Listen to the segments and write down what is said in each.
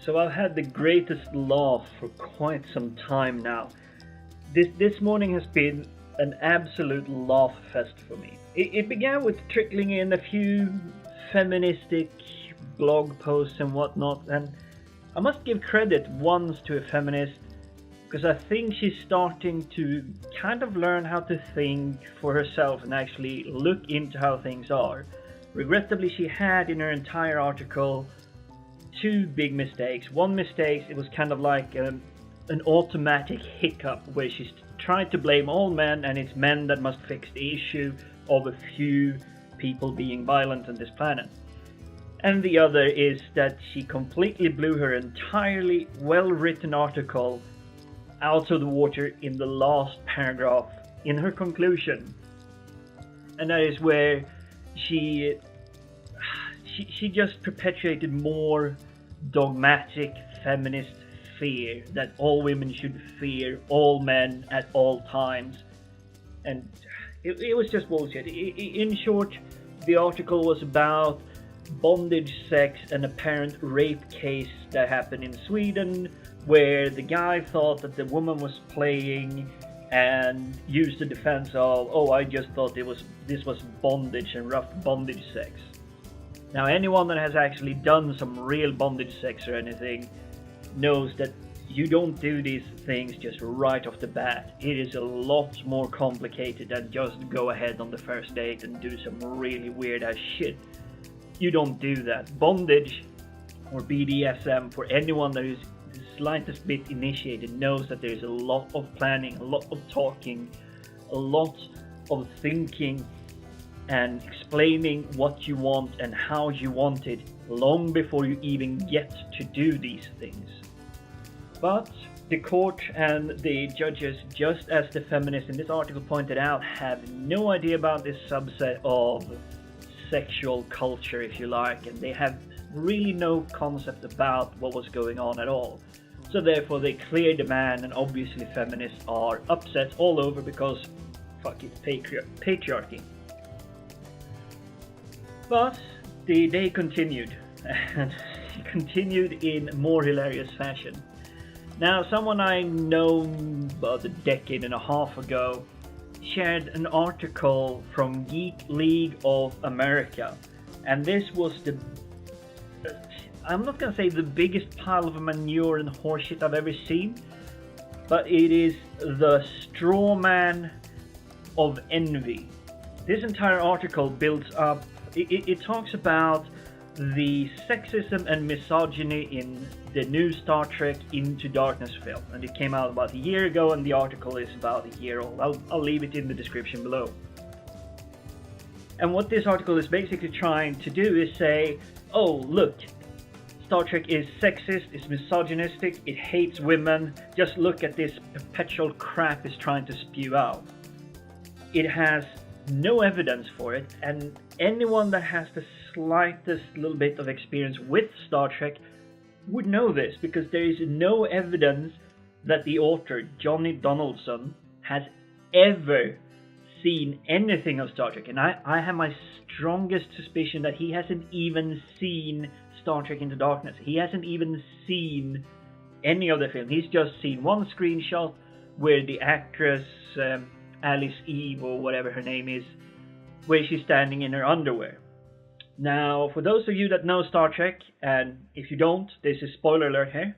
So I've had the greatest laugh for quite some time now. This morning has been an absolute laugh fest for me. It began with trickling in a few feministic blog posts and whatnot, and I must give credit once to a feminist, because I think she's starting to kind of learn how to think for herself and actually look into how things are. Regrettably, she had in her entire article two big mistakes. One mistake, it was kind of like an automatic hiccup where she's tried to blame all men, and it's men that must fix the issue of a few people being violent on this planet. And the other is that she completely blew her entirely well-written article out of the water in the last paragraph in her conclusion. And that is where she just perpetuated more dogmatic feminist fear that all women should fear all men at all times. And it was just bullshit. In short, the article was about bondage sex, an apparent rape case that happened in Sweden, where the guy thought that the woman was playing and used the defense of, oh, I just thought this was bondage and rough bondage sex. Now, anyone that has actually done some real bondage sex or anything knows that you don't do these things just right off the bat. It is a lot more complicated than just go ahead on the first date and do some really weird ass shit. You don't do that. Bondage, or BDSM, for anyone that is the slightest bit initiated, knows that there is a lot of planning, a lot of talking, a lot of thinking and explaining what you want and how you want it long before you even get to do these things. But the court and the judges, just as the feminists in this article pointed out, have no idea about this subset of sexual culture, if you like, and they have really no concept about what was going on at all. So therefore they cleared the man, and obviously feminists are upset all over because fuck it, patriarchy. But the day continued, and it continued in more hilarious fashion. Now, someone I know about a decade and a half ago shared an article from Geek League of America, and this was I'm not gonna say the biggest pile of manure and horseshit I've ever seen, but it is the strawman of envy. This entire article builds up, it talks about the sexism and misogyny in the new Star Trek Into Darkness film, and it came out about a year ago, and the article is about a year old. I'll leave it in the description below. And what this article is basically trying to do is say, oh look, Star Trek is sexist, it's misogynistic, it hates women, just look at this perpetual crap it's trying to spew out. It has no evidence for it, and anyone that has the slightest little bit of experience with Star Trek would know this, because there is no evidence that the author, Johnny Donaldson, has ever seen anything of Star Trek. And I have my strongest suspicion that he hasn't even seen Star Trek Into Darkness. He hasn't even seen any of the film. He's just seen one screenshot where the actress Alice Eve, or whatever her name is, where she's standing in her underwear. Now, for those of you that know Star Trek, and if you don't, this is spoiler alert here.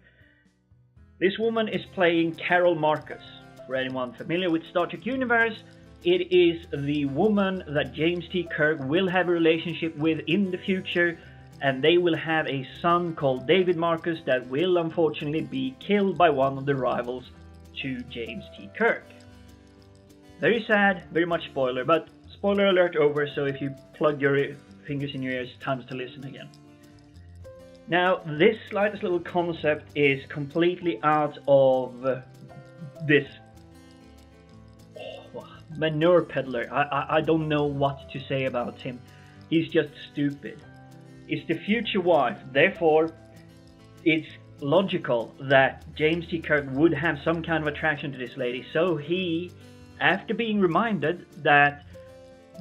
This woman is playing Carol Marcus. For anyone familiar with Star Trek universe, it is the woman that James T. Kirk will have a relationship with in the future, and they will have a son called David Marcus that will unfortunately be killed by one of the rivals to James T. Kirk. Very sad, very much spoiler, but spoiler alert over, so if you plug your fingers in your ears, time to listen again. Now, this slightest little concept is completely out of this manure peddler. I don't know what to say about him. He's just stupid. It's the future wife, therefore it's logical that James T. Kirk would have some kind of attraction to this lady, so he, after being reminded that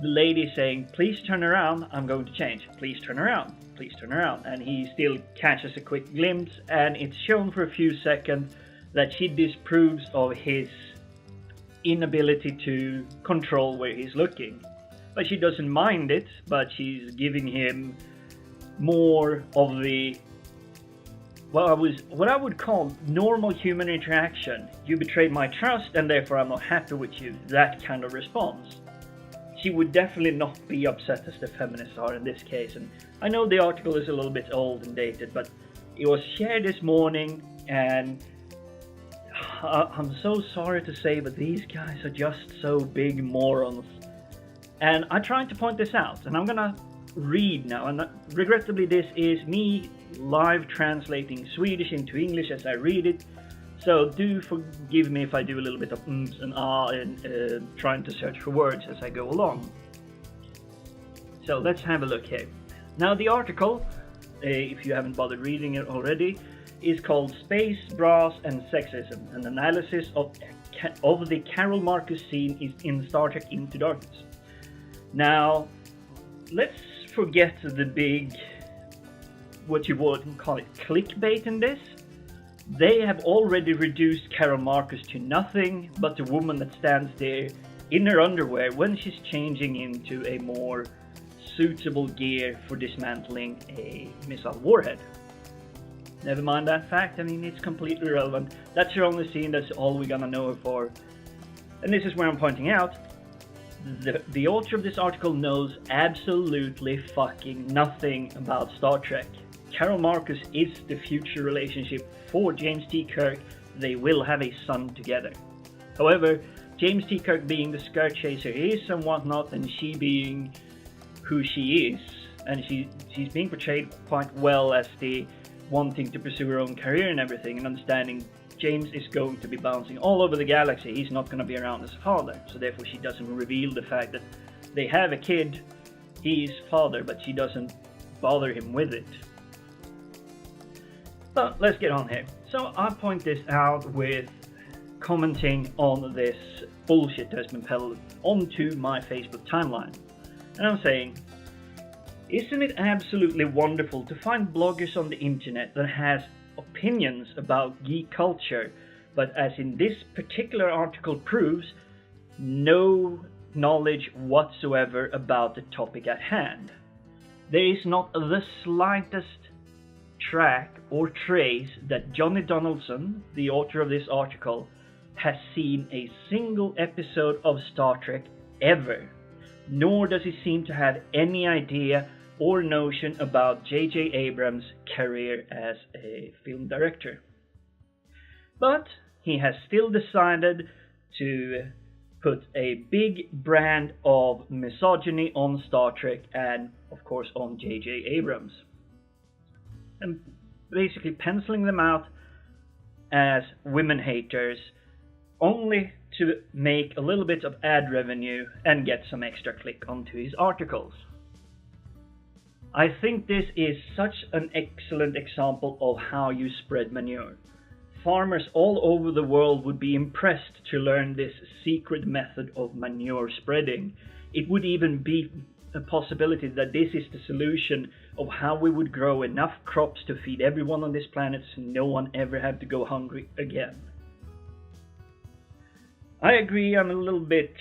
the lady saying, please turn around, I'm going to change. Please turn around, please turn around. And he still catches a quick glimpse, and it's shown for a few seconds that she disproves of his inability to control where he's looking. But she doesn't mind it, but she's giving him more of the what I would call normal human interaction. You betrayed my trust and therefore I'm not happy with you. That kind of response. She would definitely not be upset as the feminists are in this case. And I know the article is a little bit old and dated, but it was shared this morning, and I'm so sorry to say, but these guys are just so big morons. And I tried to point this out, and I'm gonna read now, and regrettably this is me live translating Swedish into English as I read it, so do forgive me if I do a little bit of ums and ah and trying to search for words as I go along. So let's have a look here. Now the article, if you haven't bothered reading it already, is called Space, Bras and Sexism, an analysis of the Carol Marcus scene in Star Trek Into Darkness. Now, let's forget the big, what you would call it, clickbait in this. They have already reduced Carol Marcus to nothing but a woman that stands there in her underwear when she's changing into a more suitable gear for dismantling a missile warhead. Never mind that fact, I mean, it's completely irrelevant. That's her only scene, that's all we're gonna know her for. And this is where I'm pointing out, the author of this article knows absolutely fucking nothing about Star Trek. Carol Marcus is the future relationship for James T. Kirk. They will have a son together. However, James T. Kirk being the skirt chaser he is and whatnot, and she being who she is, and she's being portrayed quite well as the wanting to pursue her own career and everything, and understanding James is going to be bouncing all over the galaxy. He's not going to be around as a father, so therefore she doesn't reveal the fact that they have a kid, he's father, but she doesn't bother him with it. But let's get on here. So I point this out with commenting on this bullshit that has been peddled onto my Facebook timeline. And I'm saying, isn't it absolutely wonderful to find bloggers on the internet that has opinions about geek culture, but as in this particular article proves, no knowledge whatsoever about the topic at hand. There is not the slightest track or trace that Johnny Donaldson, the author of this article, has seen a single episode of Star Trek ever, nor does he seem to have any idea or notion about J.J. Abrams' career as a film director. But he has still decided to put a big brand of misogyny on Star Trek and, of course, on J.J. Abrams. And basically penciling them out as women haters, only to make a little bit of ad revenue and get some extra click onto his articles. I think this is such an excellent example of how you spread manure. Farmers all over the world would be impressed to learn this secret method of manure spreading. It would even be a possibility that this is the solution of how we would grow enough crops to feed everyone on this planet so no one ever had to go hungry again. I agree, I'm a little bit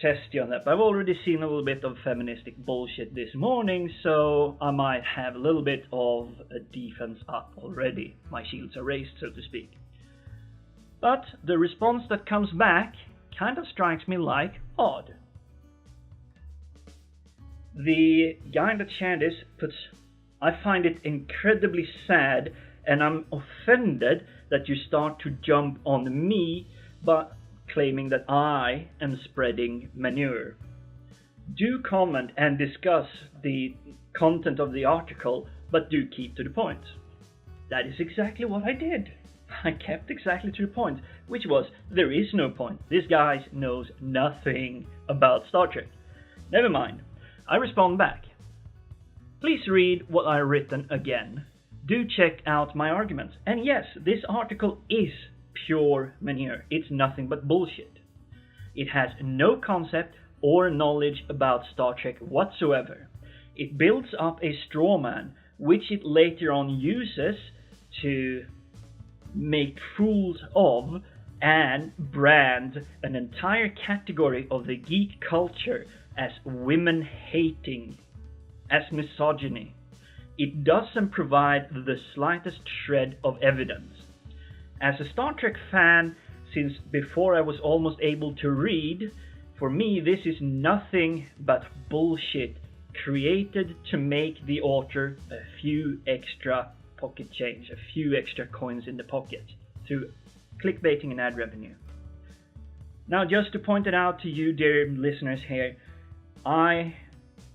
testy on that, but I've already seen a little bit of feministic bullshit this morning, so I might have a little bit of a defense up already. My shields are raised, so to speak. But the response that comes back kind of strikes me like odd. The guy that shared this puts, I find it incredibly sad and I'm offended that you start to jump on me, but claiming that I am spreading manure. Do comment and discuss the content of the article, but do keep to the point. That is exactly what I did. I kept exactly to the point, which was, there is no point. This guy knows nothing about Star Trek. Never mind. I respond back. Please read what I've written again. Do check out my arguments. And yes, this article is pure manure. It's nothing but bullshit. It has no concept or knowledge about Star Trek whatsoever. It builds up a strawman, which it later on uses to make fools of and brand an entire category of the geek culture as women hating, as misogyny. It doesn't provide the slightest shred of evidence. As a Star Trek fan, since before I was almost able to read, for me this is nothing but bullshit created to make the author a few extra pocket change, a few extra coins in the pocket, through clickbaiting and ad revenue. Now, just to point it out to you, dear listeners here, I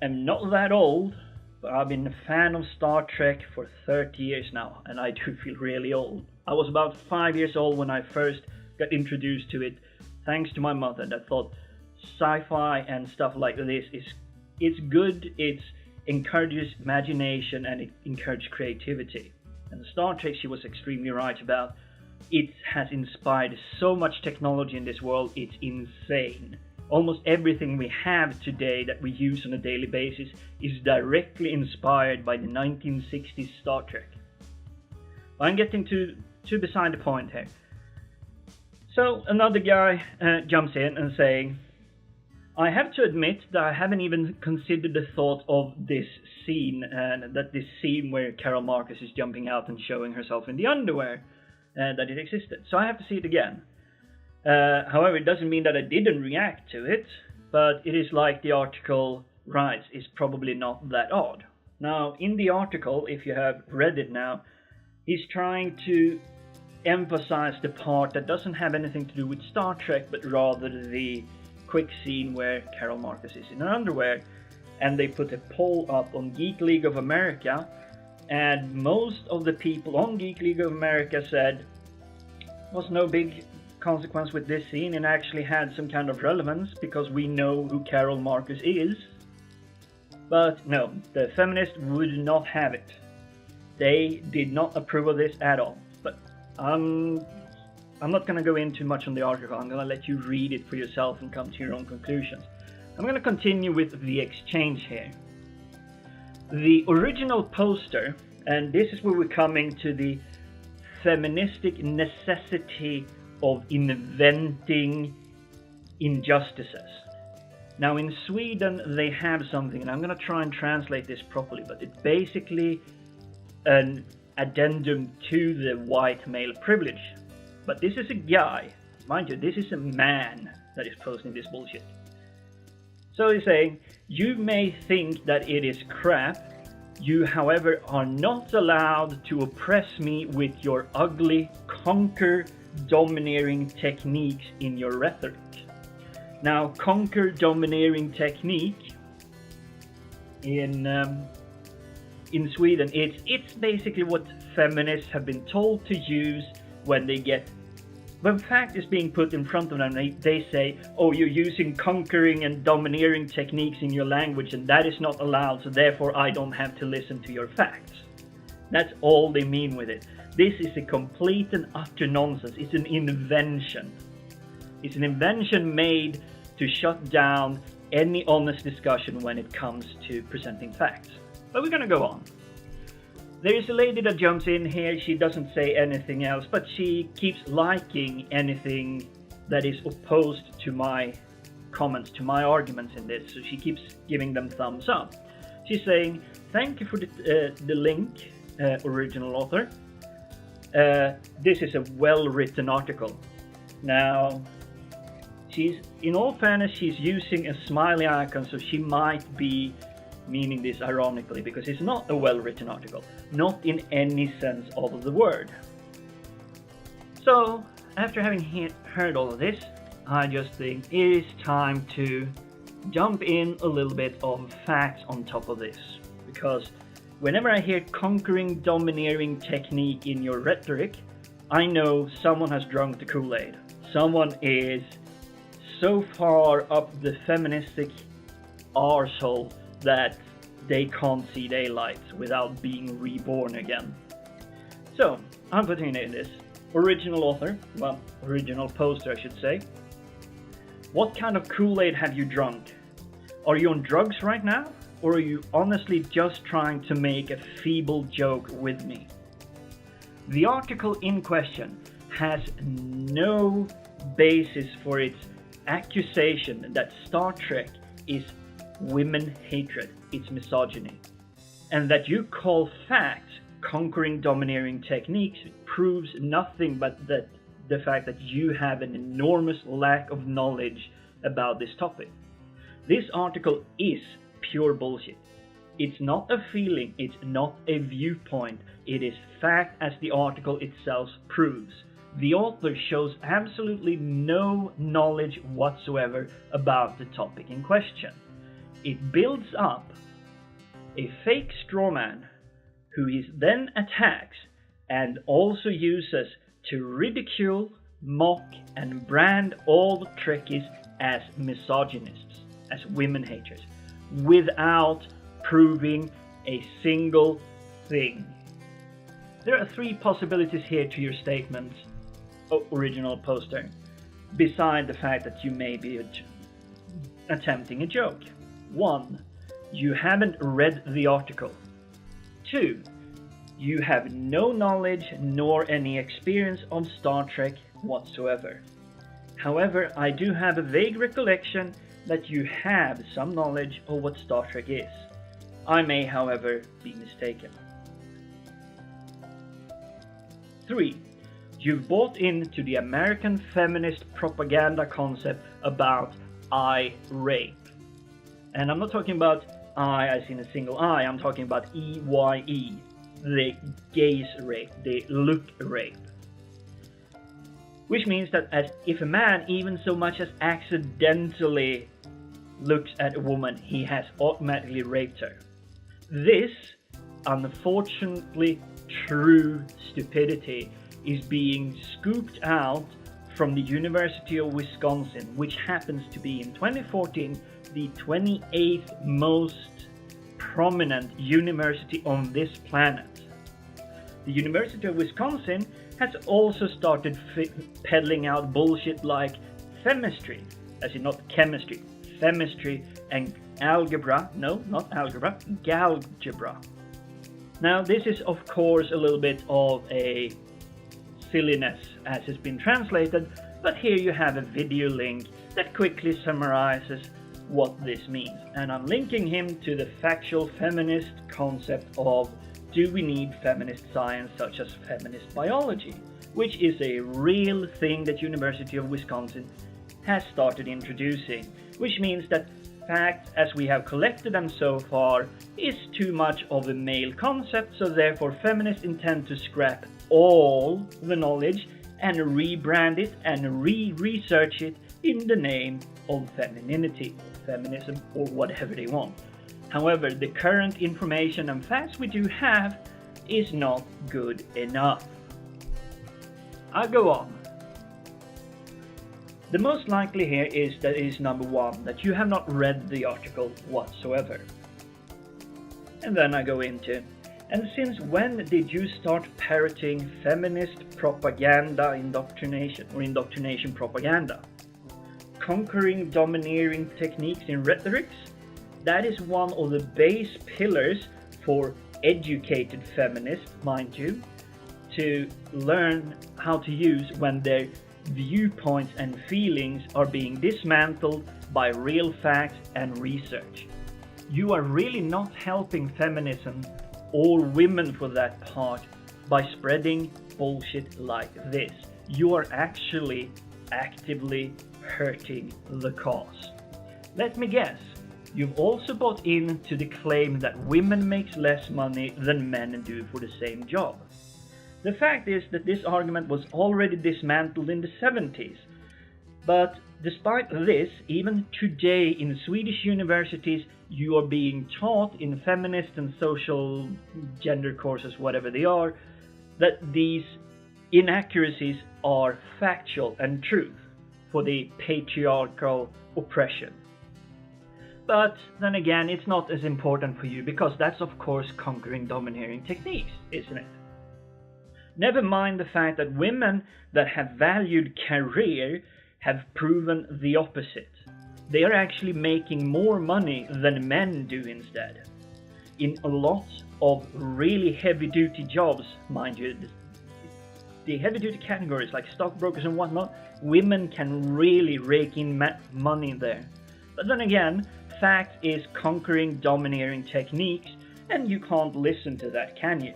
am not that old, but I've been a fan of Star Trek for 30 years now, and I do feel really old. I was about 5 years old when I first got introduced to it, thanks to my mother, that thought sci-fi and stuff like this it's good, it encourages imagination, and it encourages creativity. And Star Trek, she was extremely right about. It has inspired so much technology in this world, it's insane. Almost everything we have today that we use on a daily basis is directly inspired by the 1960s Star Trek. I'm getting too beside the point here. So another guy jumps in and saying, I have to admit that I haven't even considered the thought of this scene, and that this scene where Carol Marcus is jumping out and showing herself in the underwear, that it existed. So I have to see it again. However, it doesn't mean that I didn't react to it, but it is like the article writes, is probably not that odd. Now, in the article, if you have read it now, he's trying to emphasize the part that doesn't have anything to do with Star Trek, but rather the quick scene where Carol Marcus is in her underwear, and they put a poll up on Geek League of America, and most of the people on Geek League of America said was no big consequence with this scene, and actually had some kind of relevance because we know who Carol Marcus is. But no, the feminists would not have it. They did not approve of this at all. But I'm not going to go into much on the article. I'm going to let you read it for yourself and come to your own conclusions. I'm going to continue with the exchange here. The original poster, and this is where we're coming to the feministic necessity of inventing injustices. Now in Sweden they have something, and I'm going to try and translate this properly, but it's basically an addendum to the white male privilege. But this is a guy, mind you, this is a man that is posting this bullshit. So he's saying, you may think that it is crap, you however are not allowed to oppress me with your ugly, conquer-domineering techniques in your rhetoric. Now, conquer-domineering technique in Sweden, it's basically what feminists have been told to use when fact is being put in front of them. They say, oh, you're using conquering and domineering techniques in your language, and that is not allowed, so therefore I don't have to listen to your facts. That's all they mean with it. This is a complete and utter nonsense. It's an invention. It's an invention made to shut down any honest discussion when it comes to presenting facts. But we're going to go on. There is a lady that jumps in here. She doesn't say anything else, but she keeps liking anything that is opposed to my comments, to my arguments in this. So she keeps giving them thumbs up. She's saying, thank you for the link, original author. This is a well-written article. Now, in all fairness, she's using a smiley icon, so she might be meaning this ironically, because it's not a well-written article, not in any sense of the word. So, after having heard all of this, I just think it is time to jump in a little bit of facts on top of this, because whenever I hear conquering, domineering technique in your rhetoric, I know someone has drunk the Kool-Aid. Someone is so far up the feministic arsehole that they can't see daylight without being reborn again. So, I'm putting in this. Original author, well, original poster I should say. What kind of Kool-Aid have you drunk? Are you on drugs right now? Or are you honestly just trying to make a feeble joke with me? The article in question has no basis for its accusation that Star Trek is women hatred, it's misogyny. And that you call facts conquering domineering techniques proves nothing but that the fact that you have an enormous lack of knowledge about this topic. This article is pure bullshit. It's not a feeling, it's not a viewpoint, it is fact as the article itself proves. The author shows absolutely no knowledge whatsoever about the topic in question. It builds up a fake strawman who he then attacks and also uses to ridicule, mock, and brand all Trekkies as misogynists, as women haters, without proving a single thing. There are three possibilities here to your statement, original poster, beside the fact that you may be attempting a joke. 1. You haven't read the article. 2. You have no knowledge nor any experience of Star Trek whatsoever. However, I do have a vague recollection that you have some knowledge of what Star Trek is. I may, however, be mistaken. 3. You've bought into the American feminist propaganda concept about I rape. And I'm not talking about I as in a single I, I'm talking about EYE, the gaze rape, the look rape. Which means that as if a man even so much as accidentally looks at a woman, he has automatically raped her. This, unfortunately true stupidity, is being scooped out from the University of Wisconsin, which happens to be in 2014 the 28th most prominent university on this planet. The University of Wisconsin has also started peddling out bullshit like femistry, as in not chemistry, femistry and algebra, no, not algebra, galgebra. Now this is of course a little bit of a silliness as it's been translated, but here you have a video link that quickly summarizes what this means, and I'm linking him to the factual feminist concept of do we need feminist science such as feminist biology, which is a real thing that University of Wisconsin has started introducing, which means that facts as we have collected them so far is too much of a male concept, so therefore feminists intend to scrap all the knowledge and rebrand it and re-research it in the name of femininity, feminism, or whatever they want. However, the current information and facts we do have is not good enough. I'll go on. The most likely here is that it is number 1, that you have not read the article whatsoever. And then I go into, and since when did you start parroting feminist propaganda indoctrination or indoctrination propaganda? Conquering domineering techniques in rhetorics? That is one of the base pillars for educated feminists, mind you, to learn how to use when their viewpoints and feelings are being dismantled by real facts and research. You are really not helping feminism, or women for that part, by spreading bullshit like this. You are actually actively hurting the cause. Let me guess, you've also bought into the claim that women make less money than men do for the same job. The fact is that this argument was already dismantled in the 70s, but despite this, even today in Swedish universities you are being taught in feminist and social gender courses, whatever they are, that these inaccuracies are factual and truth for the patriarchal oppression. But then again, it's not as important for you because that's of course conquering domineering techniques, isn't it? Never mind the fact that women that have valued career have proven the opposite. they are actually making more money than men do instead. In a lot of really heavy-duty jobs, mind you, the heavy-duty categories like stockbrokers and whatnot, women can really rake in money there. But then again, fact is conquering domineering techniques, and you can't listen to that, can you?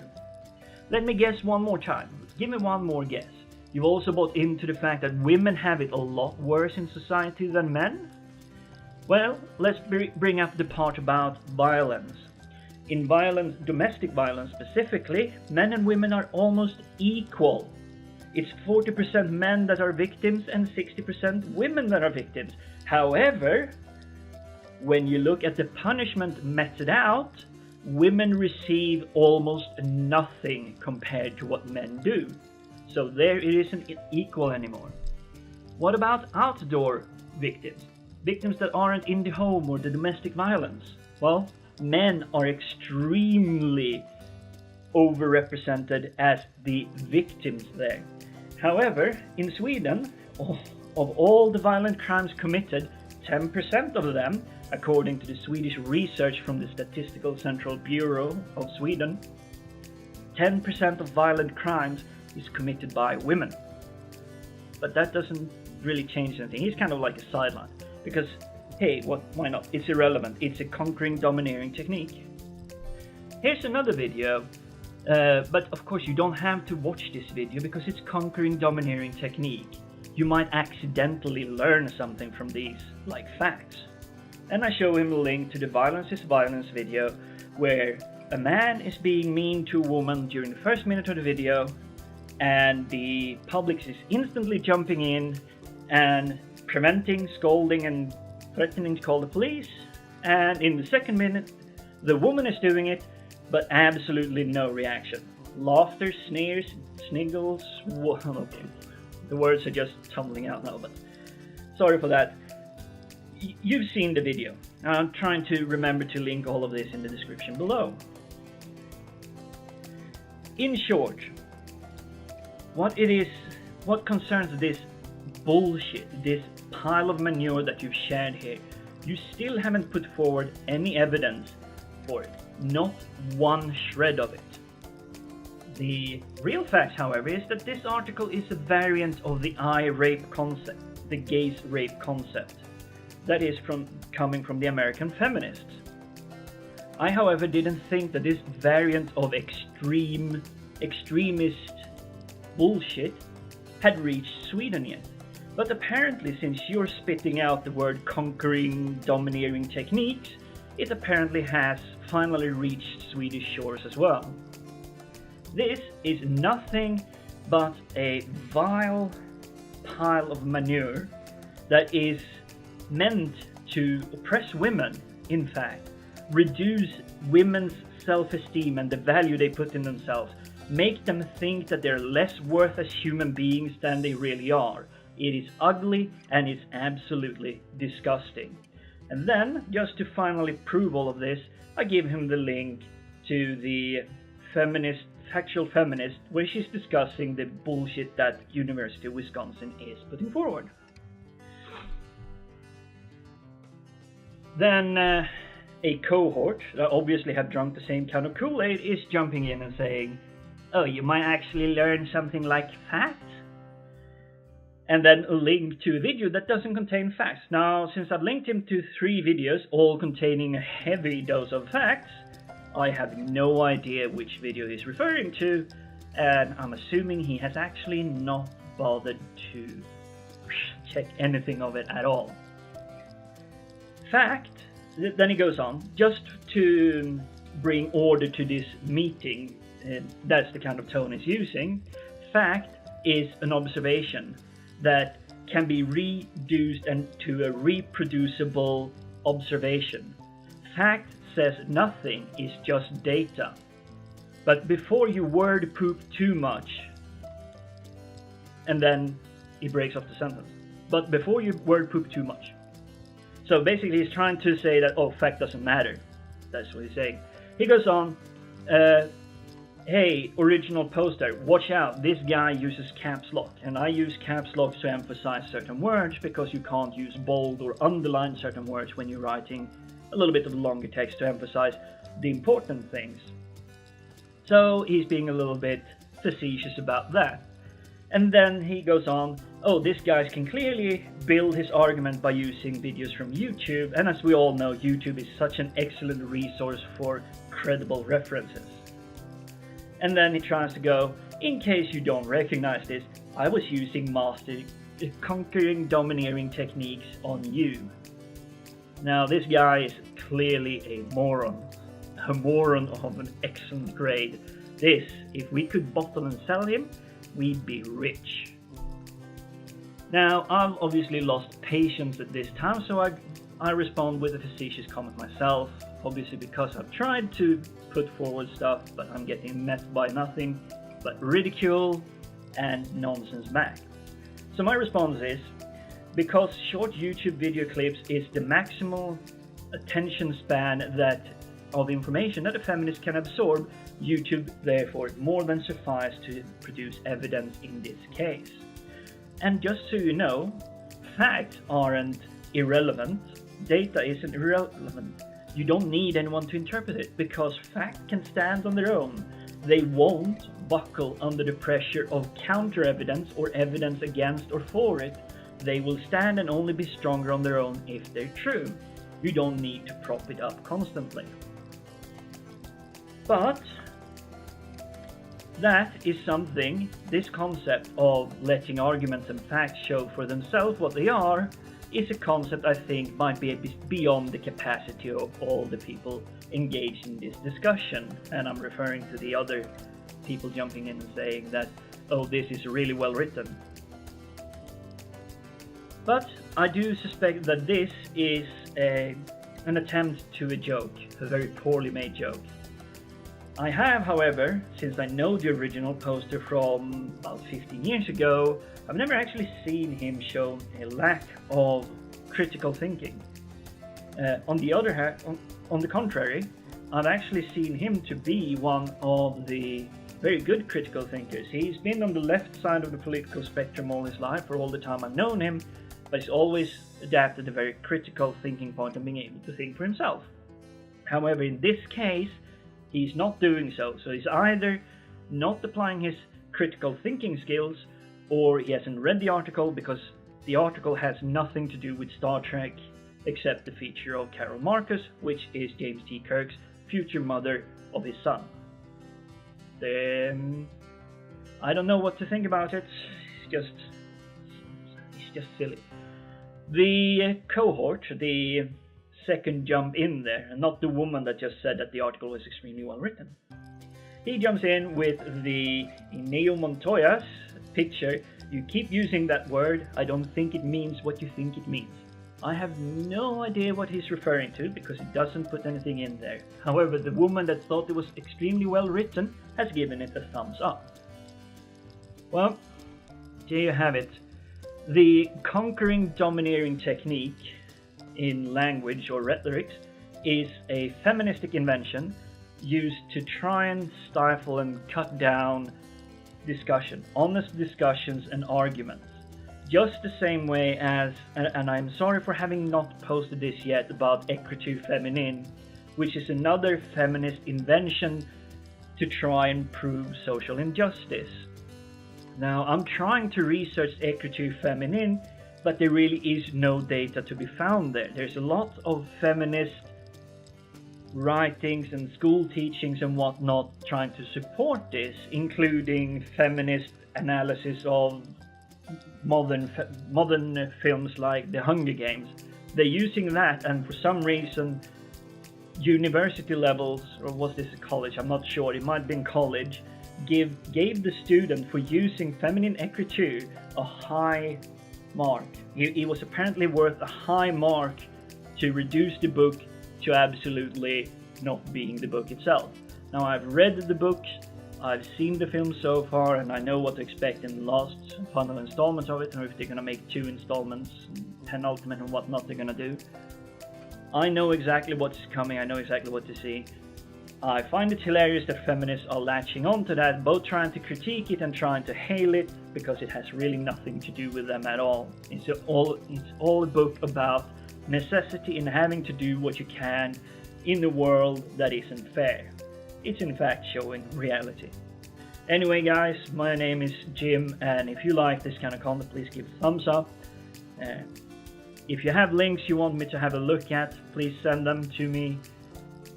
Let me guess one more time. Give me one more guess. You've also bought into the fact that women have it a lot worse in society than men? Well, let's bring up the part about violence. In violence, domestic violence specifically, men and women are almost equal. It's 40% men that are victims and 60% women that are victims. However, when you look at the punishment meted out, women receive almost nothing compared to what men do. So there it isn't equal anymore. What about outdoor victims? Victims that aren't in the home or the domestic violence? Well, men are extremely overrepresented as the victims there. However, in Sweden, of all the violent crimes committed, 10% of them, according to the Swedish research from the Statistical Central Bureau of Sweden, 10% of violent crimes is committed by women. But that doesn't really change anything. He's kind of like a sideline. Because, hey, why not? It's irrelevant. It's a conquering, domineering technique. Here's another video. But of course you don't have to watch this video because it's conquering, domineering technique. You might accidentally learn something from these, like facts. And I show him a link to the Violence is Violence video, where a man is being mean to a woman during the first minute of the video, and the public is instantly jumping in and preventing, scolding, and threatening to call the police. And in the second minute, the woman is doing it, but absolutely no reaction. Laughter, sneers, sniggles, okay. The words are just tumbling out now, but sorry for that. You've seen the video. I'm trying to remember to link all of this in the description below. In short, what concerns this bullshit, this pile of manure that you've shared here, you still haven't put forward any evidence for it. Not one shred of it. The real fact, however, is that this article is a variant of the I-rape concept, the gaze rape concept, that is coming from the American feminists. I, however, didn't think that this variant of extremist bullshit had reached Sweden yet. But apparently, since you're spitting out the word conquering, domineering techniques, it apparently has finally reached Swedish shores as well. This is nothing but a vile pile of manure that is meant to oppress women, in fact, reduce women's self-esteem and the value they put in themselves, make them think that they're less worth as human beings than they really are. It is ugly and it's absolutely disgusting. And then, just to finally prove all of this, I give him the link to the factual feminist, where she's discussing the bullshit that University of Wisconsin is putting forward. Then a cohort that obviously have drunk the same kind of Kool-Aid is jumping in and saying, oh, you might actually learn something like facts? And then a link to a video that doesn't contain facts. Now, since I've linked him to 3 videos, all containing a heavy dose of facts, I have no idea which video he's referring to, and I'm assuming he has actually not bothered to check anything of it at all. Fact, then he goes on, just to bring order to this meeting, that's the kind of tone he's using. Fact is an observation that can be reduced into a reproducible observation. Fact says nothing is just data. But before you word poop too much, and then he breaks off the sentence. But before you word poop too much. So basically he's trying to say that, oh, fact doesn't matter. That's what he's saying. He goes on, hey, original poster, watch out, this guy uses caps lock, and I use caps lock to emphasize certain words because you can't use bold or underline certain words when you're writing a little bit of longer text to emphasize the important things. So he's being a little bit facetious about that. And then he goes on, oh, this guy can clearly build his argument by using videos from YouTube, and as we all know, YouTube is such an excellent resource for credible references. And then he tries to go, in case you don't recognize this, I was using conquering domineering techniques on you. Now this guy is clearly a moron of an excellent grade. This, if we could bottle and sell him, we'd be rich. Now, I've obviously lost patience at this time, so I respond with a facetious comment myself, obviously because I've tried to put forward stuff, but I'm getting met by nothing but ridicule and nonsense back. So my response is, because short YouTube video clips is the maximal attention span of information that a feminist can absorb, YouTube therefore more than suffice to produce evidence in this case. And just so you know, facts aren't irrelevant, data isn't irrelevant. You don't need anyone to interpret it, because facts can stand on their own. They won't buckle under the pressure of counter evidence or evidence against or for it. They will stand and only be stronger on their own if they're true. You don't need to prop it up constantly. But that is something, this concept of letting arguments and facts show for themselves what they are, is a concept I think might be beyond the capacity of all the people engaged in this discussion. And I'm referring to the other people jumping in and saying that, oh, this is really well written. But I do suspect that this is an attempt to a joke, a very poorly made joke. I have, however, since I know the original poster from about 15 years ago, I've never actually seen him show a lack of critical thinking. On the contrary, I've actually seen him to be one of the very good critical thinkers. He's been on the left side of the political spectrum all his life, for all the time I've known him, but he's always adapted a very critical thinking point and being able to think for himself. However, in this case, he's not doing so. So he's either not applying his critical thinking skills, or he hasn't read the article, because the article has nothing to do with Star Trek except the feature of Carol Marcus, which is James T. Kirk's future mother of his son. I don't know what to think about it. It's just silly. The cohort, the second jump in there, and not the woman that just said that the article was extremely well written. He jumps in with the Ineo Montoya's picture. You keep using that word. I don't think it means what you think it means. I have no idea what he's referring to, because it doesn't put anything in there. However, the woman that thought it was extremely well written has given it a thumbs up. Well, there you have it. The conquering domineering technique in language or rhetorics is a feministic invention used to try and stifle and cut down discussion, honest discussions and arguments. Just the same way as, and I'm sorry for having not posted this yet, about écriture féminine, which is another feminist invention to try and prove social injustice. Now, I'm trying to research écriture féminine, but there really is no data to be found there. There's a lot of feminist writings and school teachings and whatnot trying to support this, including feminist analysis of modern films like The Hunger Games. They're using that, and for some reason university levels, or was this a college, I'm not sure, it might have been college, gave the student for using feminine écriture a high mark. He was apparently worth a high mark to reduce the book to absolutely not being the book itself. Now, I've read the book, I've seen the film so far, and I know what to expect in the last final installment of it, or if they're going to make 2 installments, penultimate and whatnot they're going to do. I know exactly what's coming, I know exactly what to see. I find it hilarious that feminists are latching onto that, both trying to critique it and trying to hail it, because it has really nothing to do with them at all. It's all a book about necessity and having to do what you can in a world that isn't fair. It's in fact showing reality. Anyway guys, my name is Jim, and if you like this kind of content, please give a thumbs up. If you have links you want me to have a look at, please send them to me.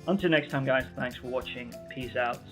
Until next time guys, thanks for watching. Peace out.